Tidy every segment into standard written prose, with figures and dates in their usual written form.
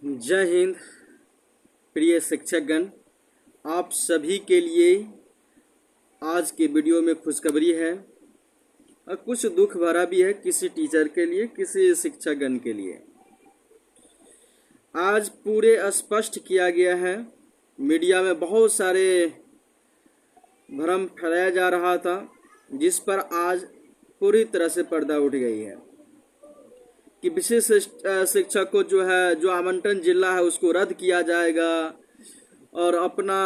जय हिंद। प्रिय शिक्षकगण, आप सभी के लिए आज के वीडियो में खुशखबरी है और कुछ दुख भरा भी है, किसी टीचर के लिए, किसी शिक्षकगण के लिए। आज पूरे स्पष्ट किया गया है, मीडिया में बहुत सारे भ्रम फैलाया जा रहा था, जिस पर आज पूरी तरह से पर्दा उठ गई है कि विशेष शिक्षक को जो आवंटन जिला है उसको रद्द किया जाएगा और अपना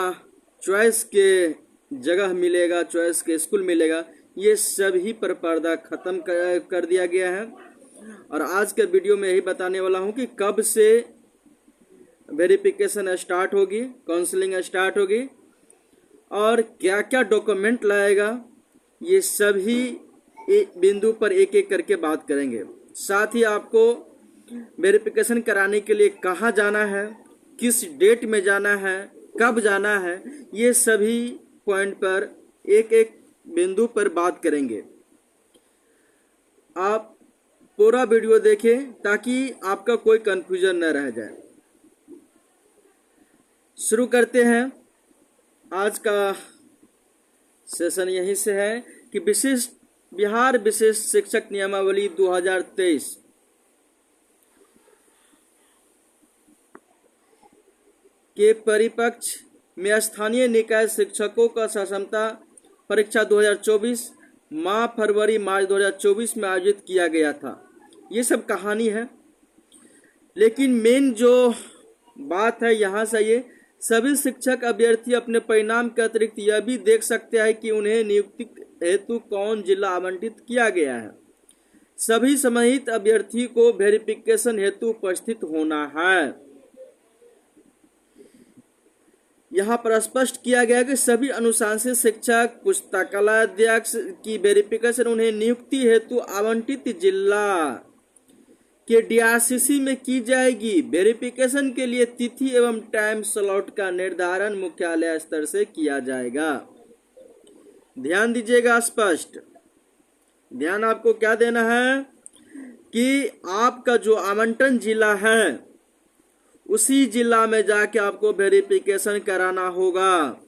चॉइस के जगह मिलेगा, चॉइस के स्कूल मिलेगा। ये सभी पर पर्दा खत्म कर दिया गया है। और आज के वीडियो में यही बताने वाला हूं कि कब से वेरिफिकेशन स्टार्ट होगी, काउंसलिंग स्टार्ट होगी और क्या क्या डॉक्यूमेंट लाएगा। ये सभी बिंदु पर एक एक करके बात करेंगे। साथ ही आपको वेरिफिकेशन कराने के लिए कहाँ जाना है, किस डेट में जाना है, कब जाना है, ये सभी पॉइंट पर एक एक बिंदु पर बात करेंगे। आप पूरा वीडियो देखें ताकि आपका कोई कंफ्यूजन न रह जाए। शुरू करते हैं। आज का सेशन यहीं से है कि बिहार विशेष शिक्षक नियमावली 2023 के परिपक्ष में स्थानीय निकाय शिक्षकों का सक्षमता परीक्षा 2024 फरवरी मार्च 2024 में आयोजित किया गया था। ये सब कहानी है, लेकिन मेन जो बात है यहाँ से ये सभी शिक्षक अभ्यर्थी अपने परिणाम के अतिरिक्त यह भी देख सकते हैं कि उन्हें नियुक्ति हेतु कौन जिला आवंटित किया गया है। सभी सम्मानित अभ्यर्थी को वेरिफिकेशन हेतु उपस्थित होना है। यहाँ पर स्पष्ट किया गया कि सभी अनुशासित शिक्षक, पुस्तकालय अध्यक्ष की वेरिफिकेशन उन्हें नियुक्ति हेतु आवंटित जिला के डीआरसीसी में की जाएगी। वेरिफिकेशन के लिए तिथि एवं टाइम स्लॉट का निर्धारण मुख्यालय स्तर से किया जाएगा। ध्यान दीजिएगा, स्पष्ट ध्यान आपको क्या देना है कि आपका जो आवंटन जिला है उसी जिला में जाके आपको वेरिफिकेशन कराना होगा।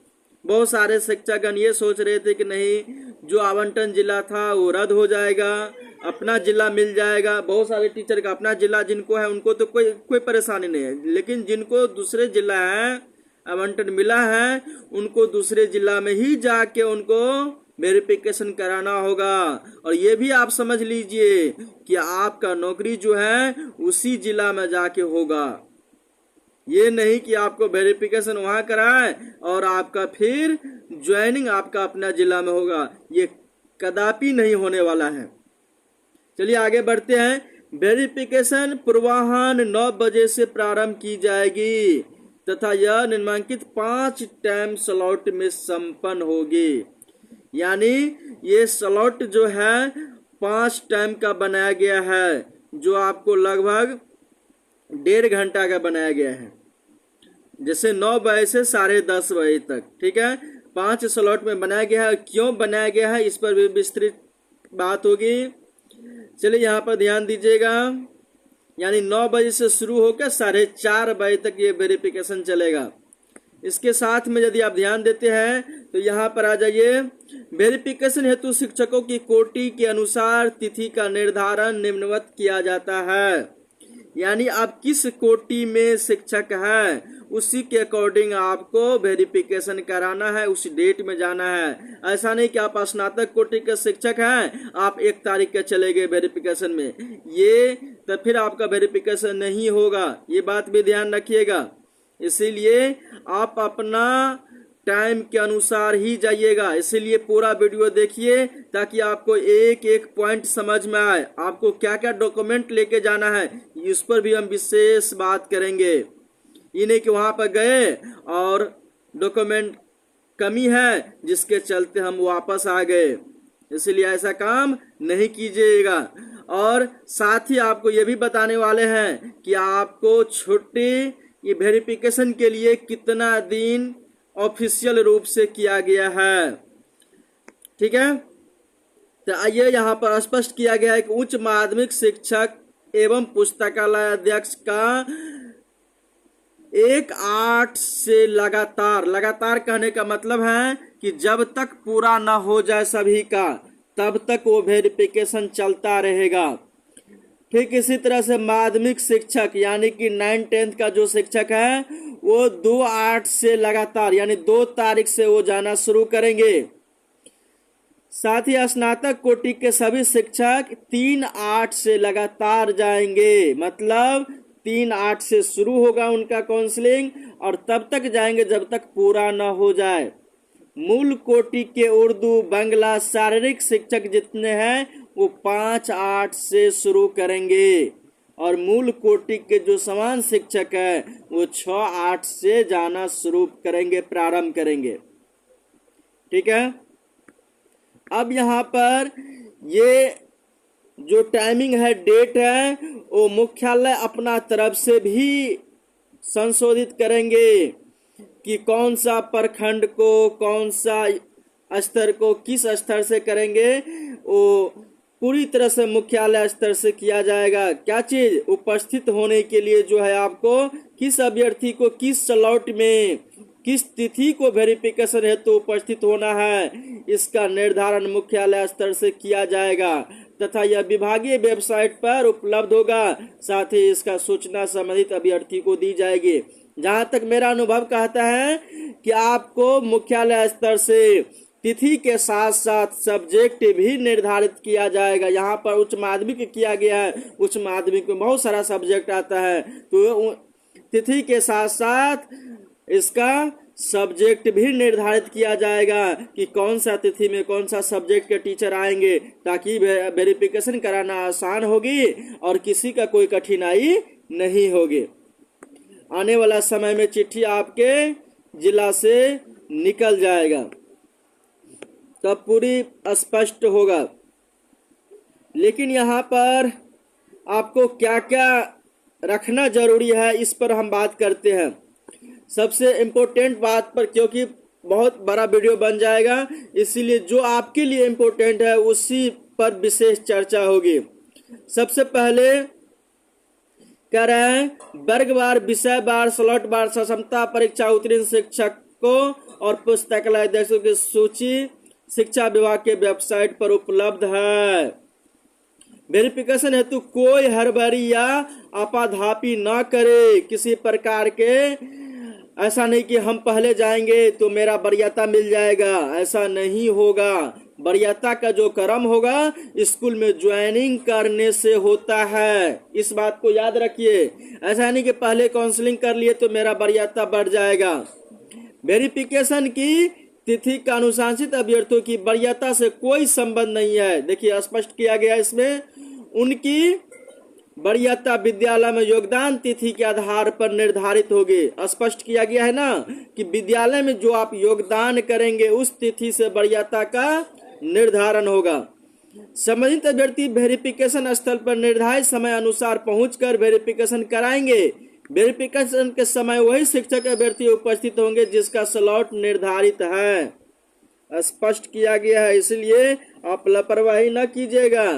बहुत सारे शिक्षकगण ये सोच रहे थे कि नहीं, जो आवंटन जिला था वो रद्द हो जाएगा, अपना जिला मिल जाएगा। बहुत सारे टीचर का अपना जिला जिनको है उनको तो कोई परेशानी नहीं है, लेकिन जिनको दूसरे जिला है, आवंटन मिला है, उनको दूसरे जिला में ही जाके उनको वेरिफिकेशन कराना होगा। और ये भी आप समझ लीजिए कि आपका नौकरी जो है उसी जिला में जाके होगा। ये नहीं कि आपको वेरिफिकेशन वहां कराए और आपका फिर ज्वाइनिंग आपका अपना जिला में होगा। ये कदापि नहीं होने वाला है। चलिए आगे बढ़ते हैं। वेरिफिकेशन पूर्वाह्न 9 बजे से प्रारंभ की जाएगी तथा यह निम्नलिखित 5 टाइम स्लॉट में संपन्न होगी। यानी ये स्लॉट जो है 5 टाइम का बनाया गया है, जो आपको लगभग 1.5 घंटा का बनाया गया है। जैसे 9 बजे से 10:30 बजे तक, ठीक है, 5 स्लॉट में बनाया गया है। क्यों बनाया गया है इस पर भी विस्तृत बात होगी। चलिए यहाँ पर ध्यान दीजिएगा। यानी 9 बजे से शुरू होकर 4:30 बजे तक ये वेरिफिकेशन चलेगा। इसके साथ में यदि आप ध्यान देते हैं तो यहाँ पर आ जाइए। वेरिफिकेशन हेतु शिक्षकों की कोटि के अनुसार तिथि का निर्धारण निम्नवत किया जाता है। यानी आप किस कोटि में शिक्षक है उसी के अकॉर्डिंग आपको वेरिफिकेशन कराना है, उस डेट में जाना है। ऐसा नहीं कि आप स्नातक कोटि के शिक्षक हैं, आप 1 तारीख के चले गए वेरिफिकेशन में, ये तो फिर आपका वेरिफिकेशन नहीं होगा। ये बात भी ध्यान रखिएगा। इसीलिए आप अपना टाइम के अनुसार ही जाइएगा। इसीलिए पूरा वीडियो देखिए ताकि आपको एक एक पॉइंट समझ में आए। आपको क्या क्या डॉक्यूमेंट लेके जाना है इस पर भी हम विशेष बात करेंगे। ये नहीं कि वहां पर गए और डॉक्यूमेंट कमी है जिसके चलते हम वापस आ गए। इसलिए ऐसा काम नहीं कीजिएगा। और साथ ही आपको ये भी बताने वाले हैं कि आपको छुट्टी ये वेरिफिकेशन के लिए कितना दिन ऑफिशियल रूप से किया गया है, ठीक है। तो आइए यहाँ पर स्पष्ट किया गया है कि उच्च माध्यमिक शिक्षक एवं पुस्तकालय अध्यक्ष का 1-8 से लगातार, लगातार कहने का मतलब है कि जब तक पूरा न हो जाए सभी का तब तक वो वेरिफिकेशन चलता रहेगा। ठीक इसी तरह से माध्यमिक शिक्षक यानी कि 9-10 का जो शिक्षक है वो 2-8 से लगातार यानी 2 तारीख से वो जाना शुरू करेंगे। साथ ही स्नातक कोटि के सभी शिक्षक 3-8 से लगातार जाएंगे, मतलब 3-8 से शुरू होगा उनका काउंसलिंग और तब तक जाएंगे जब तक पूरा न हो जाए। मूल कोटि के उर्दू, बांग्ला, शारीरिक शिक्षक जितने हैं वो 5-8 से शुरू करेंगे और मूल कोटि के जो समान शिक्षक है वो 6-8 से जाना शुरू करेंगे, प्रारंभ करेंगे। ठीक है। अब यहाँ पर ये जो टाइमिंग है, डेट है, वो मुख्यालय अपना तरफ से भी संशोधित करेंगे कि कौन सा प्रखंड को, कौन सा स्तर को किस स्तर से करेंगे, वो पूरी तरह से मुख्यालय स्तर से किया जाएगा। क्या चीज? उपस्थित होने के लिए जो है आपको किस अभ्यर्थी को किस स्लॉट में किस तिथि को वेरिफिकेशन हेतु उपस्थित होना है, इसका निर्धारण मुख्यालय स्तर से किया जाएगा तथा यह विभागीय वेबसाइट पर उपलब्ध होगा। साथ ही इसका सूचना संबंधित अभ्यर्थी को दी जाएगी। जहां तक मेरा अनुभव कहता है कि आपको मुख्यालय स्तर से तिथि के साथ साथ सब्जेक्ट भी निर्धारित किया जाएगा। यहाँ पर उच्च माध्यमिक किया गया है, उच्च माध्यमिक में बहुत सारा सब्जेक्ट आता है, तो तिथि के साथ साथ इसका सब्जेक्ट भी निर्धारित किया जाएगा कि कौन सा तिथि में कौन सा सब्जेक्ट के टीचर आएंगे, ताकि वेरिफिकेशन कराना आसान होगी और किसी का कोई कठिनाई नहीं होगी। आने वाला समय में चिट्ठी आपके जिला से निकल जाएगा, तब पूरी स्पष्ट होगा। लेकिन यहाँ पर आपको क्या क्या रखना जरूरी है, इस पर हम बात करते हैं। सबसे इम्पोर्टेंट बात पर, क्योंकि बहुत बड़ा वीडियो बन जाएगा, इसीलिए जो आपके लिए इम्पोर्टेंट है उसी पर विशेष चर्चा होगी। सबसे पहले कह रहे हैं वर्गवार, विषयवार, स्लॉट वार सक्षमता परीक्षा उत्तीर्ण शिक्षकों और पुस्तकालय अध्यक्षों की सूची शिक्षा विभाग के वेबसाइट पर उपलब्ध है। वेरिफिकेशन हेतु कोई हड़बड़ी या आपाधापी न करे किसी प्रकार के। ऐसा नहीं कि हम पहले जाएंगे तो मेरा वरीयता मिल जाएगा, ऐसा नहीं होगा। वरीयता का जो क्रम होगा स्कूल में ज्वाइनिंग करने से होता है, इस बात को याद रखिए। ऐसा नहीं कि पहले काउंसलिंग कर लिए तो मेरा वरीयता बढ़ जाएगा। वेरिफिकेशन की तिथि का अनुशासित अभ्यर्थियों की वरीयता से कोई संबंध नहीं है। देखिए स्पष्ट किया गया इसमें, उनकी वरीयता विद्यालय में योगदान तिथि के आधार पर निर्धारित होगी। स्पष्ट किया गया है ना कि विद्यालय में जो आप योगदान करेंगे उस तिथि से वरीयता का निर्धारण होगा। संबंधित अभ्यर्थी वेरिफिकेशन स्थल पर निर्धारित समय अनुसार पहुंचकर वेरिफिकेशन कराएंगे। वेरिफिकेशन के समय वही शिक्षक अभ्यर्थी उपस्थित होंगे जिसका स्लॉट निर्धारित है। स्पष्ट किया गया है, इसलिए आप लापरवाही न कीजिएगा,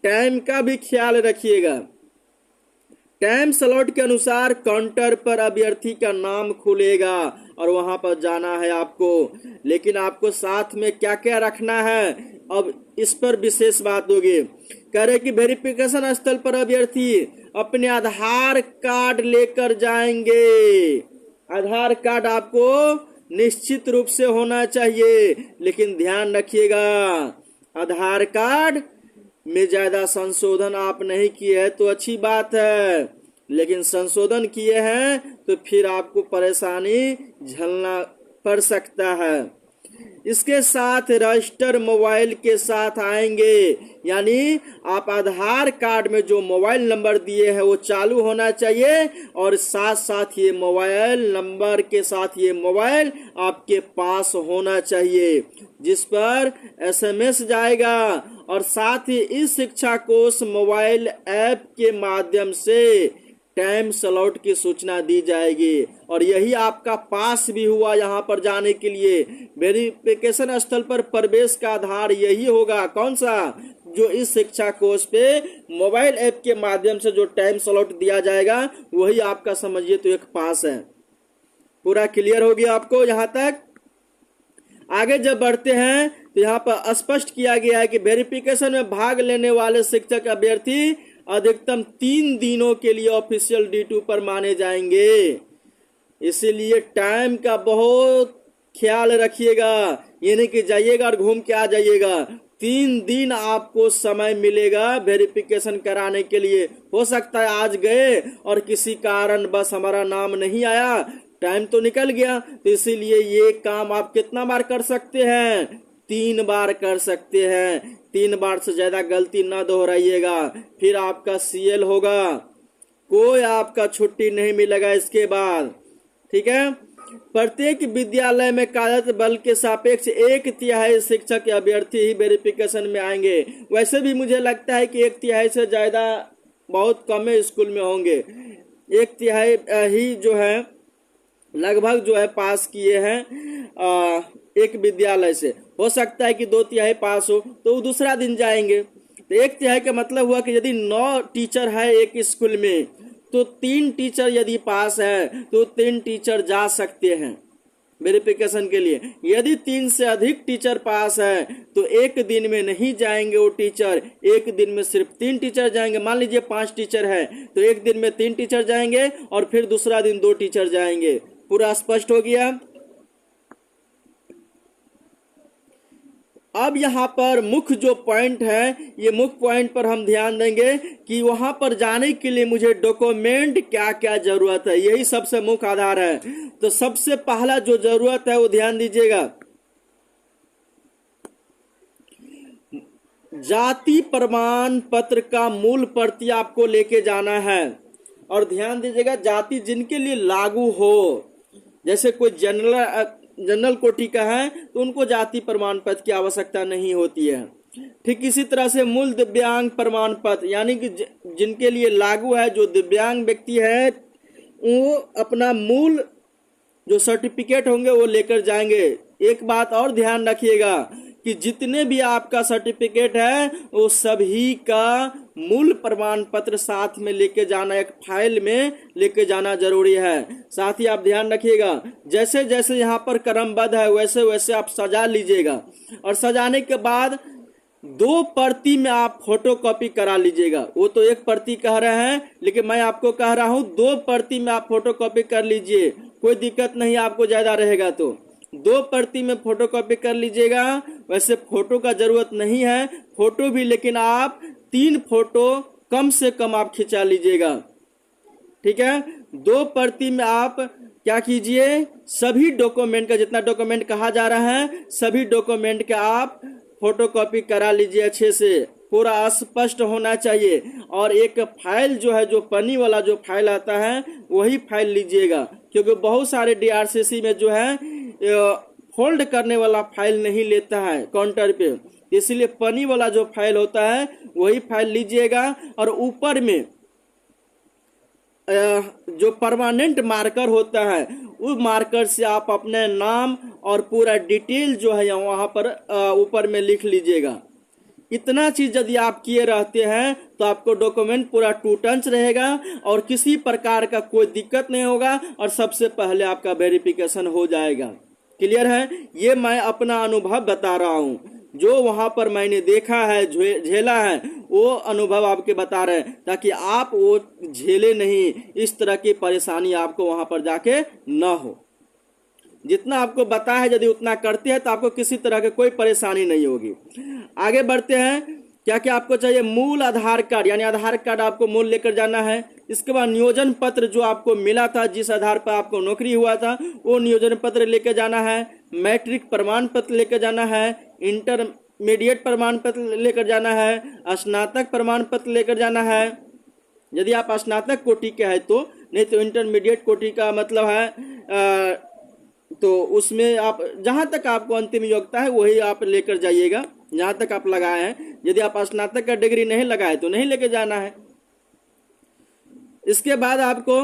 टाइम का भी ख्याल रखिएगा। टाइम स्लॉट के अनुसार काउंटर पर अभ्यर्थी का नाम खुलेगा और वहां पर जाना है आपको। लेकिन आपको साथ में क्या क्या रखना है, अब इस पर विशेष बात होगी। कह रहे कि वेरिफिकेशन स्थल पर अभ्यर्थी अपने आधार कार्ड लेकर जाएंगे। आधार कार्ड आपको निश्चित रूप से होना चाहिए, लेकिन ध्यान रखिएगा आधार कार्ड में ज्यादा संशोधन आप नहीं किए हैं तो अच्छी बात है, लेकिन संशोधन किए हैं तो फिर आपको परेशानी झेलना पड़ सकता है। इसके साथ रजिस्टर मोबाइल के साथ आएंगे, यानी आप आधार कार्ड में जो मोबाइल नंबर दिए हैं वो चालू होना चाहिए और साथ साथ ये मोबाइल नंबर के साथ ये मोबाइल आपके पास होना चाहिए जिस पर SMS जाएगा। और साथ ही इस शिक्षा कोष मोबाइल ऐप के माध्यम से टाइम स्लॉट की सूचना दी जाएगी और यही आपका पास भी हुआ यहाँ पर जाने के लिए। वेरिफिकेशन स्थल पर प्रवेश का आधार यही होगा, कौन सा? जो इस शिक्षा कोष पे मोबाइल ऐप के माध्यम से जो टाइम स्लॉट दिया जाएगा वही आपका समझिए तो एक पास है। पूरा क्लियर हो गया आपको यहाँ तक। आगे जब बढ़ते हैं तो यहाँ पर स्पष्ट किया गया है कि वेरिफिकेशन में भाग लेने वाले शिक्षक अभ्यर्थी अधिकतम 3 दिनों के लिए ऑफिशियल ड्यूटी पर माने जाएंगे। इसीलिए टाइम का बहुत ख्याल रखिएगा, ये नहीं कि जाइएगा और घूम के आ जाइएगा। 3 दिन आपको समय मिलेगा वेरिफिकेशन कराने के लिए। हो सकता है आज गए और किसी कारण बस हमारा नाम नहीं आया, टाइम तो निकल गया, तो इसीलिए ये काम आप कितना बार कर सकते हैं? 3 बार कर सकते हैं। 3 बार से ज्यादा गलती ना दोहराइएगा, फिर आपका सीएल होगा, कोई आपका छुट्टी नहीं मिलेगा इसके बाद। ठीक है। प्रत्येक विद्यालय में कार्यरत बल के सापेक्ष 1/3 शिक्षक अभ्यर्थी ही वेरिफिकेशन में आएंगे। वैसे भी मुझे लगता है कि 1/3 से ज्यादा बहुत कम स्कूल में होंगे। 1/3 ही जो है लगभग जो है पास किए हैं एक विद्यालय से। हो सकता है कि 2/3 पास हो तो वो दूसरा दिन जाएंगे। तो 1/3 का मतलब हुआ कि यदि 9 टीचर है एक स्कूल में तो 3 टीचर यदि पास है तो 3 टीचर जा सकते हैं वेरिफिकेशन के लिए। यदि 3 से अधिक टीचर पास है तो एक दिन में नहीं जाएंगे वो टीचर, एक दिन में सिर्फ 3 टीचर जाएंगे। मान लीजिए 5 टीचर है तो एक दिन में 3 टीचर जाएंगे और फिर दूसरा दिन 2 टीचर जाएंगे। पूरा स्पष्ट हो गया। अब यहाँ पर मुख्य जो पॉइंट है, ये मुख्य पॉइंट पर हम ध्यान देंगे कि वहां पर जाने के लिए मुझे डॉक्यूमेंट क्या क्या जरूरत है, यही सबसे मुख्य आधार है। तो सबसे पहला जो जरूरत है वो ध्यान दीजिएगा, जाति प्रमाण पत्र का मूल प्रति आपको लेके जाना है। और ध्यान दीजिएगा, जाति जिनके लिए लागू हो, जैसे कोई जनरल कोटि का है तो उनको जाति प्रमाण पत्र की आवश्यकता नहीं होती है। ठीक इसी तरह से मूल दिव्यांग प्रमाण पत्र, यानी कि जिनके लिए लागू है, जो दिव्यांग व्यक्ति है वो अपना मूल जो सर्टिफिकेट होंगे वो लेकर जाएंगे। एक बात और ध्यान रखिएगा कि जितने भी आपका सर्टिफिकेट है वो सभी का मूल प्रमाण पत्र साथ में लेके जाना, एक फाइल में लेके जाना जरूरी है। साथ ही आप ध्यान रखिएगा, जैसे जैसे यहाँ पर क्रमबद्ध है वैसे वैसे आप सजा लीजिएगा। और सजाने के बाद 2 प्रति में आप फोटो कॉपी करा लीजिएगा। वो तो 1 प्रति कह रहे हैं, लेकिन मैं आपको कह रहा हूँ 2 प्रति में आप फोटो कॉपी कर लीजिए, कोई दिक्कत नहीं आपको ज्यादा रहेगा तो 2 प्रति में फोटो कॉपी कर लीजिएगा। वैसे फोटो का जरूरत नहीं है, फोटो भी, लेकिन आप 3 फोटो कम से कम आप खिंचा लीजिएगा। ठीक है। 2 प्रति में आप क्या कीजिए, सभी डॉक्यूमेंट का, जितना डॉक्यूमेंट कहा जा रहा है सभी डॉक्यूमेंट का आप फोटो कॉपी करा लीजिए, अच्छे से पूरा स्पष्ट होना चाहिए। और एक फाइल जो है, जो पन्नी वाला जो फाइल आता है वही फाइल लीजिएगा, क्योंकि बहुत सारे डीआरसीसी में जो है फोल्ड करने वाला फाइल नहीं लेता है काउंटर पे, इसलिए पन्नी वाला जो फाइल होता है वही फाइल लीजिएगा। और ऊपर में जो परमानेंट मार्कर होता है उस मार्कर से आप अपने नाम और पूरा डिटेल जो है वहां पर ऊपर में लिख लीजिएगा। इतना चीज यदि आप किए रहते हैं तो आपको डॉक्यूमेंट पूरा टूटंच रहेगा और किसी प्रकार का कोई दिक्कत नहीं होगा और सबसे पहले आपका वेरिफिकेशन हो जाएगा। क्लियर है? ये मैं अपना अनुभव बता रहा हूँ, जो वहां पर मैंने देखा है, झेला है, वो अनुभव आपके बता रहे हैं, ताकि आप वो झेले नहीं, इस तरह की परेशानी आपको वहां पर जाके न हो। जितना आपको बता है यदि उतना करते हैं तो आपको किसी तरह की कोई परेशानी नहीं होगी। आगे बढ़ते हैं। क्या क्या आपको चाहिए? मूल आधार कार्ड, यानी आधार कार्ड आपको मूल लेकर जाना है। इसके बाद नियोजन पत्र जो आपको मिला था, जिस आधार पर आपको नौकरी हुआ था, वो नियोजन पत्र लेकर जाना है। मैट्रिक प्रमाण पत्र लेकर जाना है। इंटरमीडिएट प्रमाण पत्र लेकर जाना है। स्नातक प्रमाण पत्र लेकर जाना है, यदि आप स्नातक कोटि के है तो, नहीं तो इंटरमीडिएट कोटि का मतलब है तो उसमें आप जहां तक आपको अंतिम योग्यता है वही आप लेकर जाइएगा, जहां तक आप लगाए हैं। यदि आप स्नातक का डिग्री नहीं लगाए तो नहीं लेके जाना है। इसके बाद आपको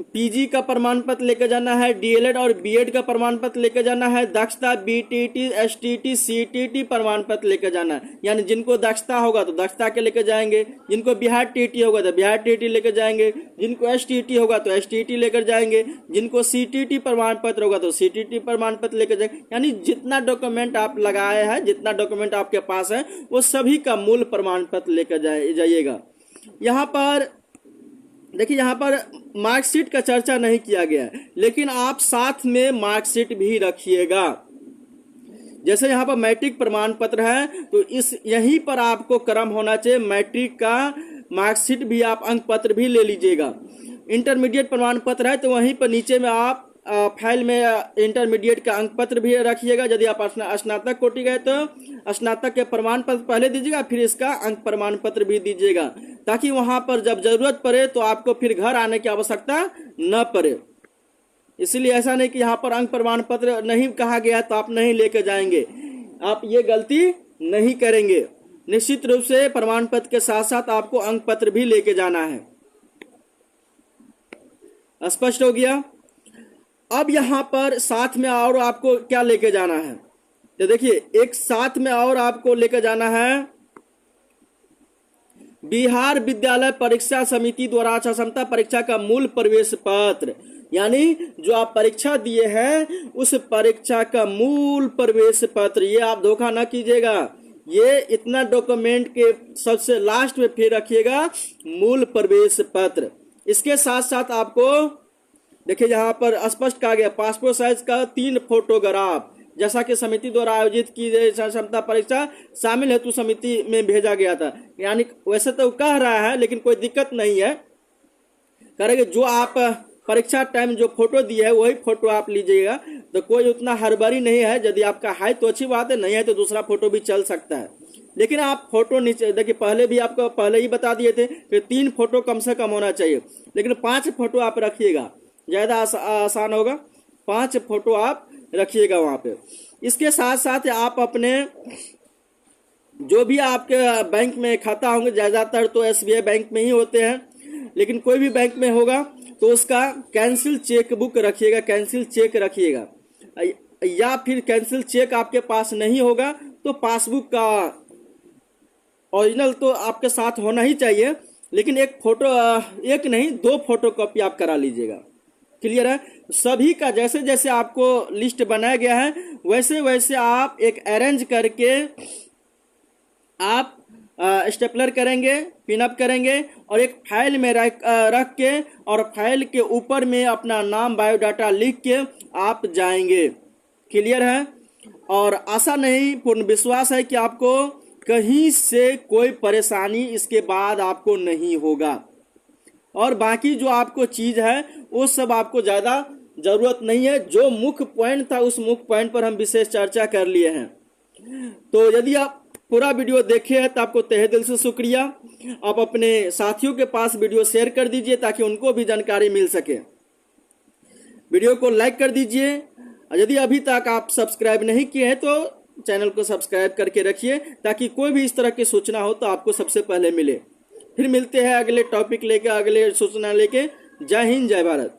पीजी का प्रमाण पत्र लेकर जाना है, डीएलएड और बीएड का प्रमाण पत्र लेकर जाना है, दक्षता, बीटीटी, एसटीटी, सीटीटी प्रमाण पत्र लेकर जाना है। यानी जिनको दक्षता होगा तो दक्षता के लेकर जाएंगे, जिनको बिहार टीटी होगा तो बिहार टीटी लेकर जाएंगे, जिनको एसटीटी होगा तो एसटीटी लेकर जाएंगे, जिनको सीटीटी प्रमाण पत्र होगा तो सीटीटी प्रमाण पत्र लेकर जाएंगे। यानी जितना डॉक्यूमेंट आप लगाए हैं, जितना डॉक्यूमेंट आपके पास है, वो सभी का मूल प्रमाण पत्र लेकर जाइएगा। यहाँ पर देखिए, यहाँ पर मार्कशीट का चर्चा नहीं किया गया है, लेकिन आप साथ में मार्कशीट भी रखिएगा। जैसे यहाँ पर मैट्रिक प्रमाण पत्र है तो इस यहीं पर आपको क्रम होना चाहिए, मैट्रिक का मार्कशीट भी, आप अंक पत्र भी ले लीजिएगा। इंटरमीडिएट प्रमाण पत्र है तो वहीं पर नीचे में आप फाइल में इंटरमीडिएट का अंक पत्र भी रखिएगा। यदि आप स्नातक कोटि गए तो स्नातक के प्रमाण पत्र पहले दीजिएगा, फिर इसका अंक प्रमाण पत्र भी दीजिएगा, ताकि वहां पर जब जरूरत पड़े तो आपको फिर घर आने की आवश्यकता न पड़े। इसलिए ऐसा नहीं कि यहाँ पर अंक प्रमाण पत्र नहीं कहा गया तो आप नहीं लेकर जाएंगे, आप ये गलती नहीं करेंगे। निश्चित रूप से प्रमाण पत्र के साथ साथ आपको अंक पत्र भी लेके जाना है। स्पष्ट हो गया? अब यहाँ पर साथ में और आपको क्या लेके जाना है, तो देखिए, एक साथ में और आपको लेके जाना है बिहार विद्यालय परीक्षा समिति द्वारा आचार संहिता परीक्षा का मूल प्रवेश पत्र। यानी जो आप परीक्षा दिए हैं उस परीक्षा का मूल प्रवेश पत्र, ये आप धोखा न कीजिएगा। ये इतना डॉक्यूमेंट के सबसे लास्ट में फिर रखिएगा मूल प्रवेश पत्र। इसके साथ साथ आपको देखिए, यहाँ पर स्पष्ट कहा गया पासपोर्ट साइज का 3 फोटोग्राफ, जैसा कि समिति द्वारा आयोजित की गई क्षमता परीक्षा शामिल हेतु समिति में भेजा गया था। यानी वैसे तो कह रहा है, लेकिन कोई दिक्कत नहीं है, करेंगे जो आप परीक्षा टाइम जो फोटो दिए है वही फोटो आप लीजिएगा, तो कोई उतना हड़बड़ी नहीं है। यदि आपका है तो अच्छी बात है, नहीं है तो दूसरा फोटो भी चल सकता है। लेकिन आप फोटो नीचे देखिए, पहले भी आपको पहले ही बता दिए थे कि 3 फोटो कम से कम होना चाहिए, लेकिन 5 फोटो आप रखिएगा, ज्यादा आसान होगा। 5 फोटो आप रखिएगा वहां पे। इसके साथ साथ आप अपने जो भी आपके बैंक में खाता होंगे, ज्यादातर तो एसबीआई बैंक में ही होते हैं, लेकिन कोई भी बैंक में होगा तो उसका कैंसिल चेक बुक रखिएगा, कैंसिल चेक रखिएगा। या फिर कैंसिल चेक आपके पास नहीं होगा तो पासबुक का ओरिजिनल तो आपके साथ होना ही चाहिए, लेकिन एक नहीं 2 फोटो कॉपी आप करा लीजिएगा। क्लियर है? सभी का जैसे जैसे आपको लिस्ट बनाया गया है वैसे वैसे आप एक अरेंज करके आप स्टेपलर करेंगे, पिनअप करेंगे और एक फाइल में रख के और फाइल के ऊपर में अपना नाम, बायोडाटा लिख के आप जाएंगे। क्लियर है? और आशा नहीं, पूर्ण विश्वास है कि आपको कहीं से कोई परेशानी इसके बाद आपको नहीं होगा। और बाकी जो आपको चीज है वो सब आपको ज्यादा जरूरत नहीं है। जो मुख्य पॉइंट था उस मुख्य पॉइंट पर हम विशेष चर्चा कर लिए हैं। तो यदि आप पूरा वीडियो देखे हैं तो आपको तहे दिल से शुक्रिया। आप अपने साथियों के पास वीडियो शेयर कर दीजिए ताकि उनको भी जानकारी मिल सके। वीडियो को लाइक कर दीजिए। यदि अभी तक आप सब्सक्राइब नहीं किए हैं तो चैनल को सब्सक्राइब करके रखिए, ताकि कोई भी इस तरह की सूचना हो तो आपको सबसे पहले मिले। फिर मिलते हैं अगले टॉपिक लेके, अगले सूचना लेके। जय हिंद, जय भारत।